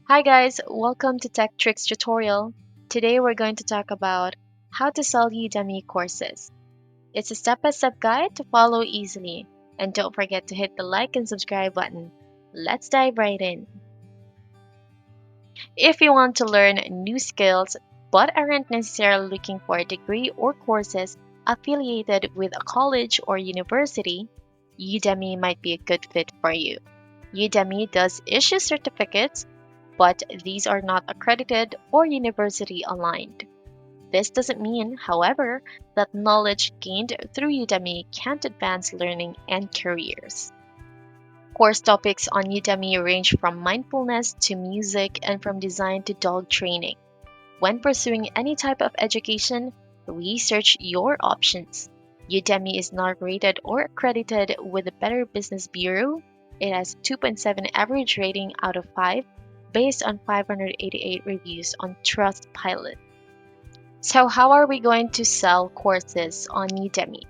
Hi guys, welcome to Tech Tricks tutorial. Today we're going to talk about how to sell Udemy courses. It's a step-by-step guide to follow easily. And don't forget to hit the like and subscribe button. Let's dive right in. If you want to learn new skills but aren't necessarily looking for a degree or courses affiliated with a college or university, Udemy might be a good fit for you. Udemy does issue certificates, but these are not accredited or university aligned. This doesn't mean, however, that knowledge gained through Udemy can't advance learning and careers. Course topics on Udemy range from mindfulness to music and from design to dog training. When pursuing any type of education, research your options. Udemy is not rated or accredited with the Better Business Bureau. It has 2.7 average rating out of 5 based on 588 reviews on Trustpilot. So how are we going to sell courses on Udemy?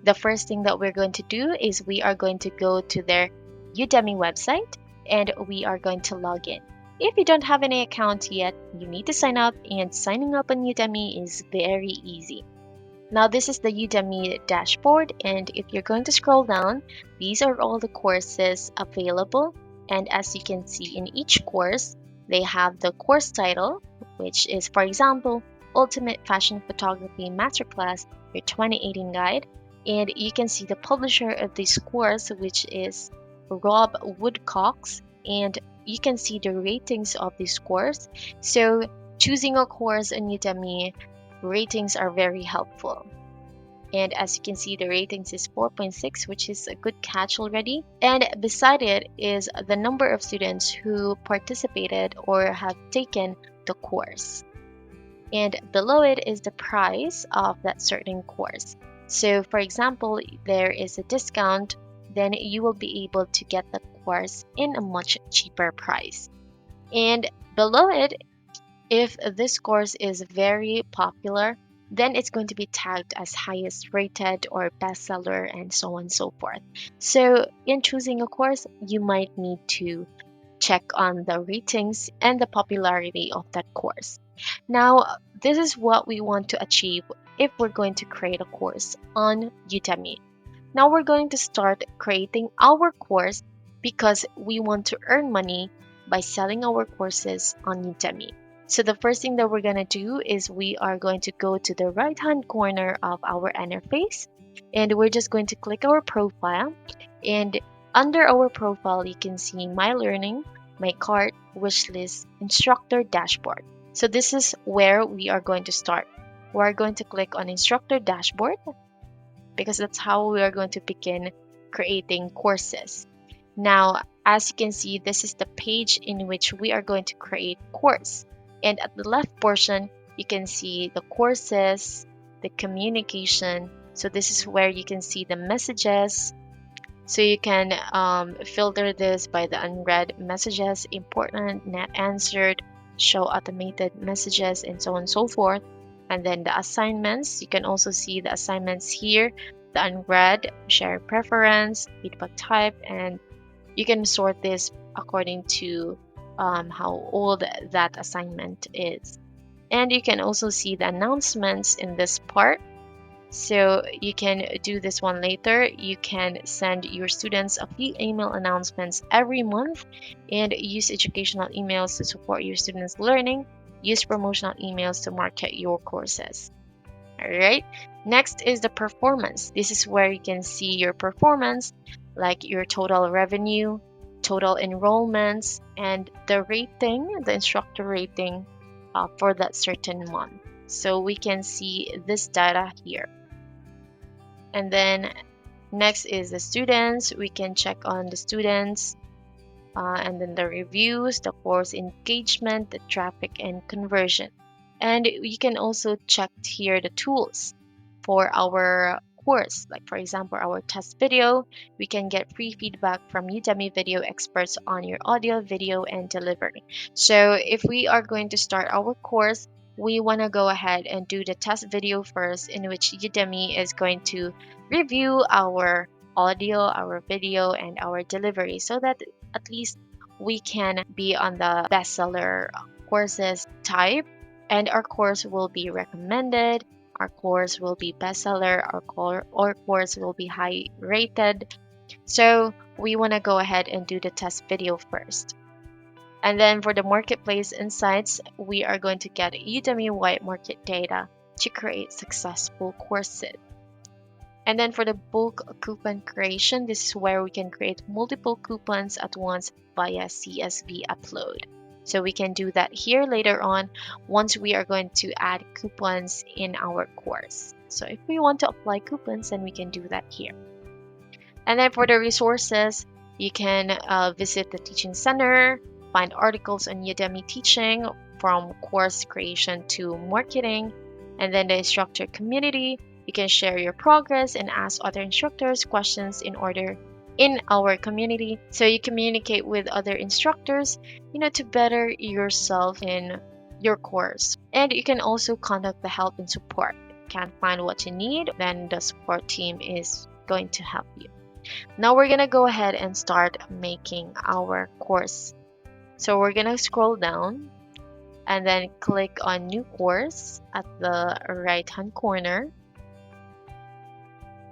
The first thing that we're going to do is we are going to go to their Udemy website and we are going to log in. If you don't have any account yet, you need to sign up, and signing up on Udemy is very easy. Now this is the Udemy dashboard, and if you're going to scroll down, these are all the courses available, and as you can see in each course, they have the course title, which is, for example, Ultimate Fashion Photography Masterclass, your 2018 guide, and you can see the publisher of this course, which is Rob Woodcocks, and you can see the ratings of this course. So choosing a course on Udemy, ratings are very helpful. And as you can see, the ratings is 4.6, which is a good catch already. And beside it is the number of students who participated or have taken the course. And below it is the price of that certain course. So for example, there is a discount, then you will be able to get the course in a much cheaper price. And below it, if this course is very popular, then it's going to be tagged as highest rated or bestseller and so on and so forth. So in choosing a course, you might need to check on the ratings and the popularity of that course. Now, this is what we want to achieve if we're going to create a course on Udemy. Now we're going to start creating our course because we want to earn money by selling our courses on Udemy. So the first thing that we're going to do is we are going to go to the right hand corner of our interface, and we're just going to click our profile, and under our profile you can see my learning, my cart, wish list, instructor dashboard. So this is where we are going to start. We're going to click on instructor dashboard because that's how we are going to begin creating courses. Now, as you can see, this is the page in which we are going to create course. And at the left portion, you can see the courses, the communication. So this is where you can see the messages. So you can filter this by the unread messages, important, not answered, show automated messages, and so on and so forth. And then the assignments, you can also see the assignments here, the unread, share preference, feedback type, and you can sort this according to how old that assignment is. And you can also see the announcements in this part. So you can do this one later. You can send your students a few email announcements every month and use educational emails to support your students' learning. Use promotional emails to market your courses. All right. Next is the performance. This is where you can see your performance, like your total revenue, total enrollments, and the rating, the instructor rating for that certain month. So we can see this data here. And then next is the students. We can check on the students, and then the reviews, the course engagement, the traffic, and conversion. And you can also check here the tools for our course. Like for example, our test video, we can get free feedback from Udemy video experts on your audio, video, and delivery. So if we are going to start our course, we want to go ahead and do the test video first, in which Udemy is going to review our audio, our video, and our delivery, so that at least we can be on the bestseller courses type, and our course will be recommended, our course will be bestseller, our course will be high rated. So we want to go ahead and do the test video first. And then for the marketplace insights, we are going to get Udemy wide market data to create successful courses. And then for the bulk coupon creation, this is where we can create multiple coupons at once via CSV upload. So we can do that here later on once we are going to add coupons in our course. So if we want to apply coupons, then we can do that here. And then for the resources, you can visit the teaching center, find articles on Udemy teaching from course creation to marketing, and then the instructor community. You can share your progress and ask other instructors questions in our community. So you communicate with other instructors, to better yourself in your course. And you can also contact the help and support. If you can't find what you need, then the support team is going to help you. Now we're gonna go ahead and start making our course. So we're gonna scroll down and then click on new course at the right hand corner.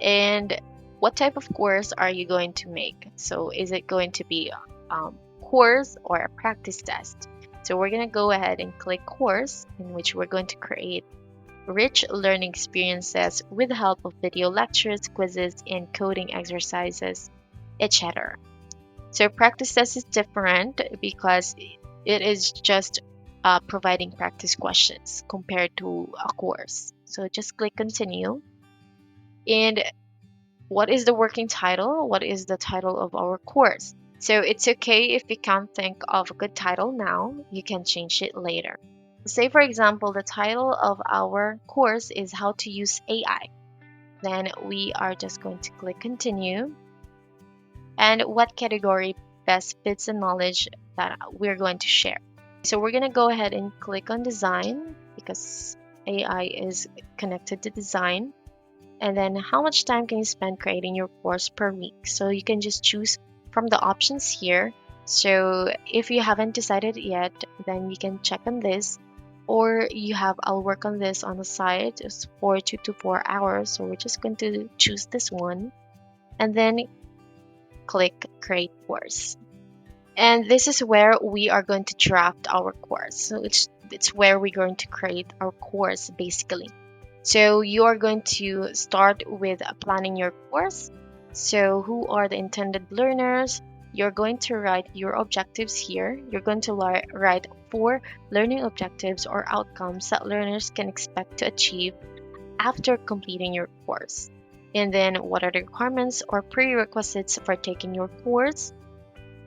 And what type of course are you going to make? So is it going to be a course or a practice test? So we're gonna go ahead and click course, in which we're going to create rich learning experiences with the help of video lectures, quizzes, and coding exercises, etc. So practice test is different because it is just providing practice questions compared to a course. So just click continue. And what is the working title? What is the title of our course? So it's okay if you can't think of a good title now, you can change it later. Say for example, the title of our course is how to use AI. Then we are just going to click continue. And what category best fits the knowledge that we're going to share. So we're going to go ahead and click on design because AI is connected to design. And then how much time can you spend creating your course per week? So you can just choose from the options here. So if you haven't decided yet, then you can check on this. Or you have, I'll work on this on the side. It's 2 to 4 hours. So we're just going to choose this one. And then click create course. And this is where we are going to draft our course. So it's where we're going to create our course basically. So you are going to start with planning your course. So who are the intended learners? You're going to write your objectives here. You're going to write 4 learning objectives or outcomes that learners can expect to achieve after completing your course. And then what are the requirements or prerequisites for taking your course?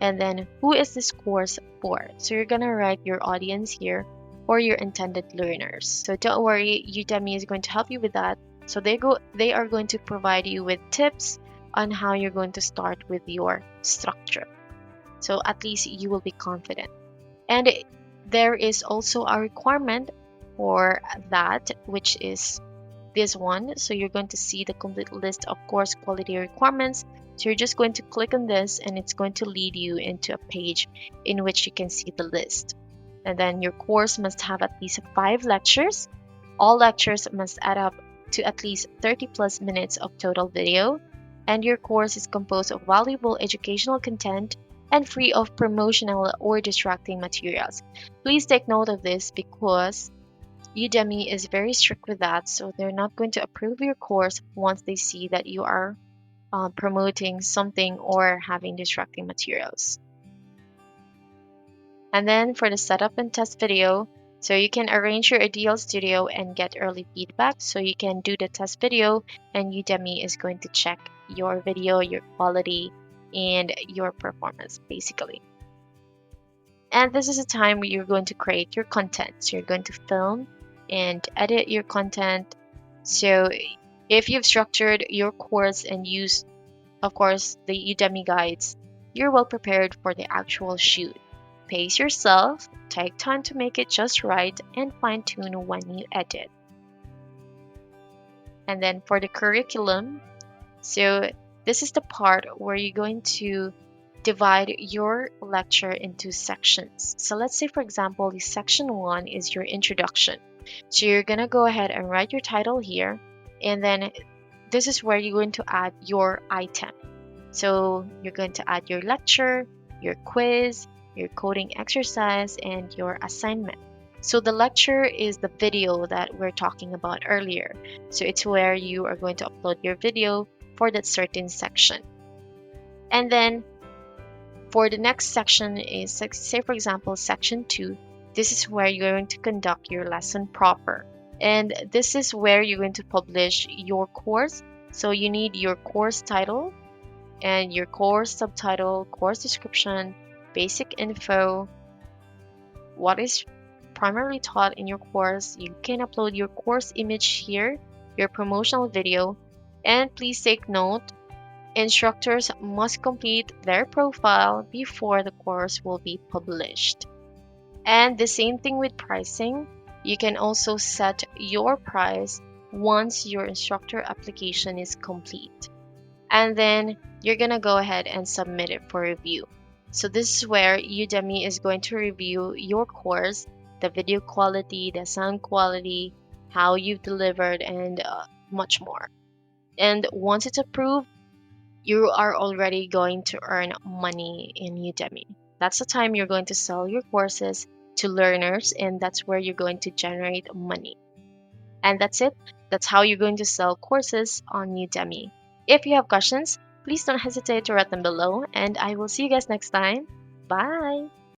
And then who is this course for? So you're going to write your audience here or your intended learners. So don't worry, Udemy is going to help you with that. So they are going to provide you with tips on how you're going to start with your structure. So at least you will be confident. And there is also a requirement for that, which is this one. So you're going to see the complete list of course quality requirements. So you're just going to click on this and it's going to lead you into a page in which you can see the list. And then your course must have at least 5 lectures. All lectures must add up to at least 30 plus minutes of total video. And your course is composed of valuable educational content and free of promotional or distracting materials. Please take note of this because Udemy is very strict with that, so they're not going to approve your course once they see that you are promoting something or having distracting materials. And then for the setup and test video, so you can arrange your ideal studio and get early feedback. So you can do the test video and Udemy is going to check your video, your quality, and your performance basically. And this is a time where you're going to create your content. So you're going to film and edit your content. So if you've structured your course and used, of course, the Udemy guides, you're well prepared for the actual shoot. Pace yourself, take time to make it just right, and fine-tune when you edit. And then for the curriculum, so this is the part where you're going to divide your lecture into sections. So let's say, for example, the section one is your introduction. So you're going to go ahead and write your title here, and then this is where you're going to add your item. So you're going to add your lecture, your quiz, your coding exercise, and your assignment. So the lecture is the video that we're talking about earlier. So it's where you are going to upload your video for that certain section. And then for the next section is, say for example, section 2. This is where you're going to conduct your lesson proper. And this is where you're going to publish your course. So you need your course title and your course subtitle, course description, basic info, what is primarily taught in your course. You can upload your course image here, your promotional video, and please take note, instructors must complete their profile before the course will be published. And the same thing with pricing. You can also set your price once your instructor application is complete. And then you're going to go ahead and submit it for review. So this is where Udemy is going to review your course, the video quality, the sound quality, how you've delivered, and much more. And once it's approved, you are already going to earn money in Udemy. That's the time you're going to sell your courses to learners, and that's where you're going to generate money. And that's it. That's how you're going to sell courses on Udemy. If you have questions, please don't hesitate to write them below, and I will see you guys next time. Bye!